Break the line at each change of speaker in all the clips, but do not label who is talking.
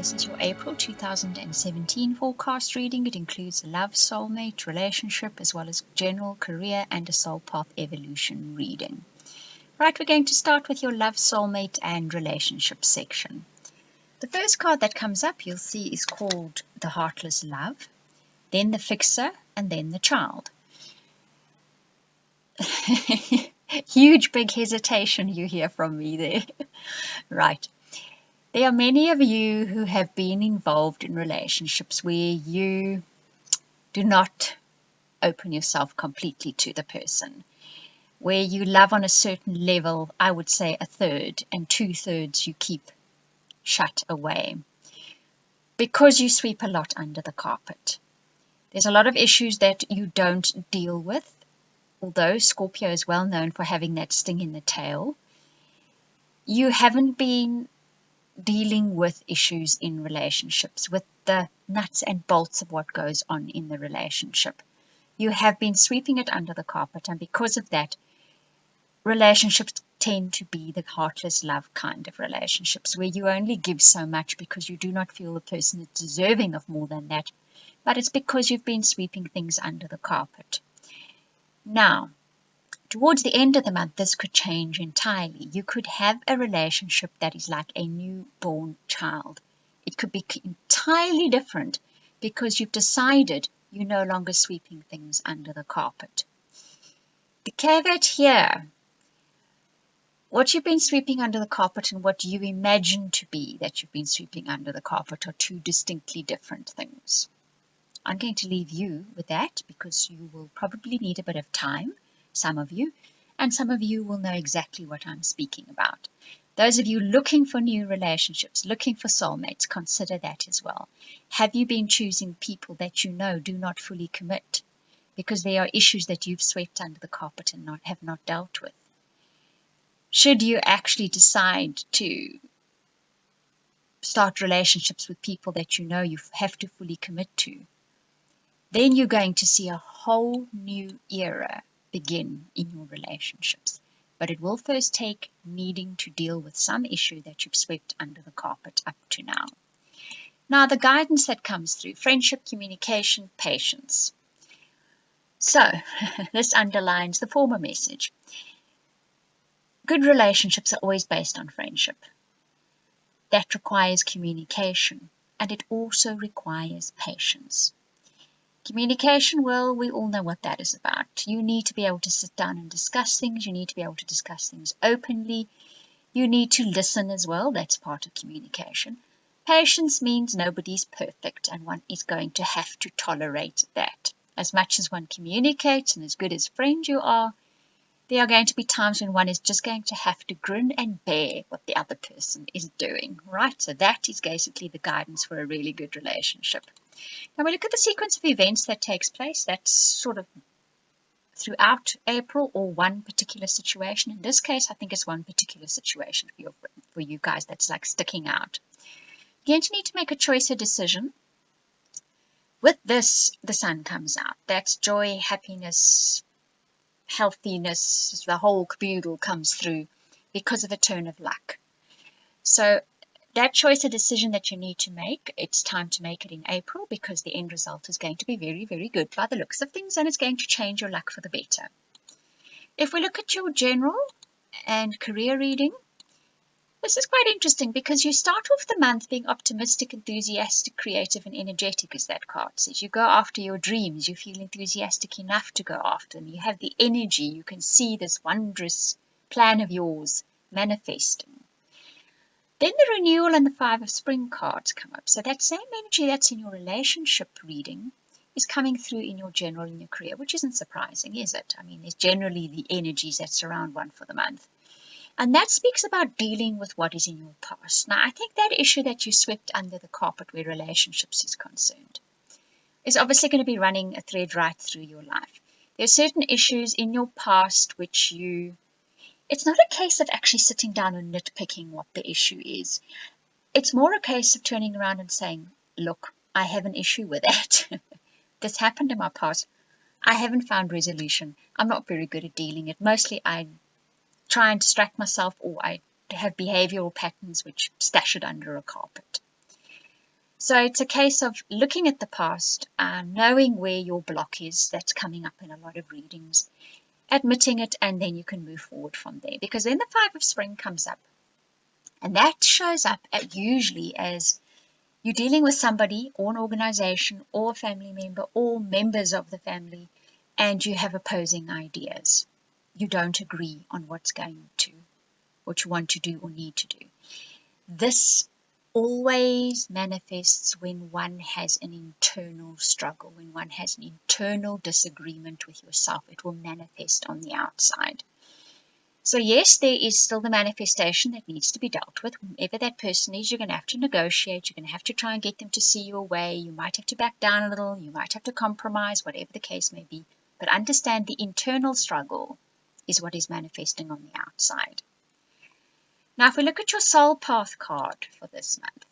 This is your April 2017 forecast reading. It includes a love, soulmate, relationship, as well as general career and a soul path evolution reading. Right, we're going to start with your love, soulmate, and relationship section. The first card that comes up, you'll see, is called the Heartless Love, then the Fixer, and then the Child. Huge big hesitation you hear from me there. Right. There are many of you who have been involved in relationships where you do not open yourself completely to the person, where you love on a certain level, I would say a third, and 2/3 you keep shut away because you sweep a lot under the carpet. There's a lot of issues that you don't deal with, although Scorpio is well known for having that sting in the tail. You haven't been dealing with issues in relationships, with the nuts and bolts of what goes on in the relationship. You have been sweeping it under the carpet, and because of that, relationships tend to be the heartless love kind of relationships, where you only give so much because you do not feel the person is deserving of more than that, but it's because you've been sweeping things under the carpet. Now, towards the end of the month, this could change entirely. You could have a relationship that is like a newborn child. It could be entirely different because you've decided you're no longer sweeping things under the carpet. The caveat here, what you've been sweeping under the carpet and what you imagine to be that you've been sweeping under the carpet are two distinctly different things. I'm going to leave you with that because you will probably need a bit of time, some of you, and some of you will know exactly what I'm speaking about. Those of you looking for new relationships, looking for soulmates, consider that as well. Have you been choosing people that you know do not fully commit because there are issues that you've swept under the carpet and have not dealt with? Should you actually decide to start relationships with people that you know you have to fully commit to, then you're going to see a whole new era begin in your relationships. But it will first take needing to deal with some issue that you've swept under the carpet up to now. Now, the guidance that comes through: friendship, communication, patience. So, this underlines the former message. Good relationships are always based on friendship. That requires communication, and it also requires patience. Communication, well, we all know what that is about. You need to be able to sit down and discuss things. You need to be able to discuss things openly. You need to listen as well. That's part of communication. Patience means nobody's perfect, and one is going to have to tolerate that. As much as one communicates and as good as friends you are, there are going to be times when one is just going to have to grin and bear what the other person is doing, right? So that is basically the guidance for a really good relationship. Now we look at the sequence of events that takes place. That's sort of throughout April or one particular situation. In this case, I think it's one particular situation for you guys that's like sticking out. You're going to need to make a choice, a decision. With this, the sun comes out. That's joy, happiness, healthiness, the whole caboodle comes through because of a turn of luck. So that choice, a decision that you need to make, it's time to make it in April because the end result is going to be very, very good by the looks of things, and it's going to change your luck for the better. If we look at your general and career reading, this is quite interesting because you start off the month being optimistic, enthusiastic, creative, and energetic, as that card says. You go after your dreams. You feel enthusiastic enough to go after them. You have the energy. You can see this wondrous plan of yours manifesting. Then the renewal and the 5 of spring cards come up. So that same energy that's in your relationship reading is coming through in your general and your career, which isn't surprising, is it? I mean, there's generally the energies that surround one for the month. And that speaks about dealing with what is in your past. Now, I think that issue that you swept under the carpet where relationships is concerned is obviously going to be running a thread right through your life. There are certain issues in your past which it's not a case of actually sitting down and nitpicking what the issue is. It's more a case of turning around and saying, look, I have an issue with that. This happened in my past. I haven't found resolution. I'm not very good at dealing it. Mostly I try and distract myself, or I have behavioral patterns which stash it under a carpet. So it's a case of looking at the past, knowing where your block is. That's coming up in a lot of readings, admitting it, and then you can move forward from there. Because then the Five of Spring comes up, and that shows up usually as you're dealing with somebody or an organization or a family member or members of the family, and you have opposing ideas. You don't agree on what you want to do or need to do. This always manifests when one has an internal struggle, when one has an internal disagreement with yourself. It will manifest on the outside. So yes, there is still the manifestation that needs to be dealt with. Whoever that person is, you're going to have to negotiate. You're going to have to try and get them to see you away. You might have to back down a little. You might have to compromise, whatever the case may be. But understand the internal struggle is what is manifesting on the outside. Now, if we look at your soul path card for this month,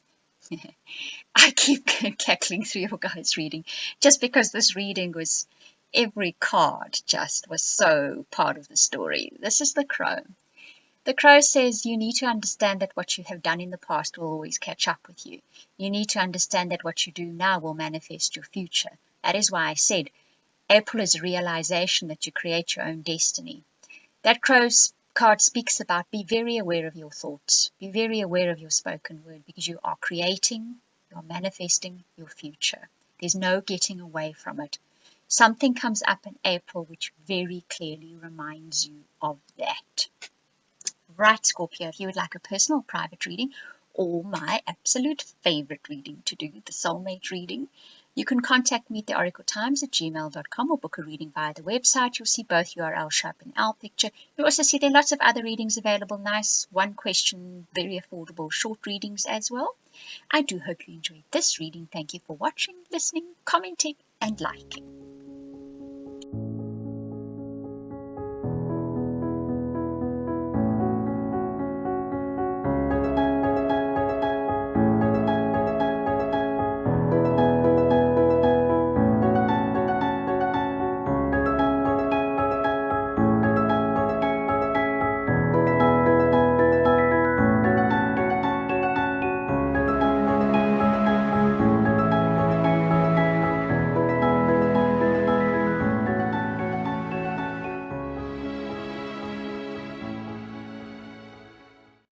I keep cackling through your guys' reading just because this reading was, every card just was so part of the story. This is the Crow. The Crow says you need to understand that what you have done in the past will always catch up with you. You need to understand that what you do now will manifest your future. That is why I said April is a realization that you create your own destiny. That Crow's card speaks about be very aware of your thoughts. Be very aware of your spoken word, because you are creating, you are manifesting your future. There's no getting away from it. Something comes up in April which very clearly reminds you of that. Right, Scorpio, if you would like a personal private reading or my absolute favorite reading to do, the soulmate reading, you can contact me at theoracletimes@gmail.com or book a reading via the website. You'll see both URLs show up in our picture. You'll also see there are lots of other readings available, nice one question, very affordable short readings as well. I do hope you enjoyed this reading. Thank you for watching, listening, commenting, and liking.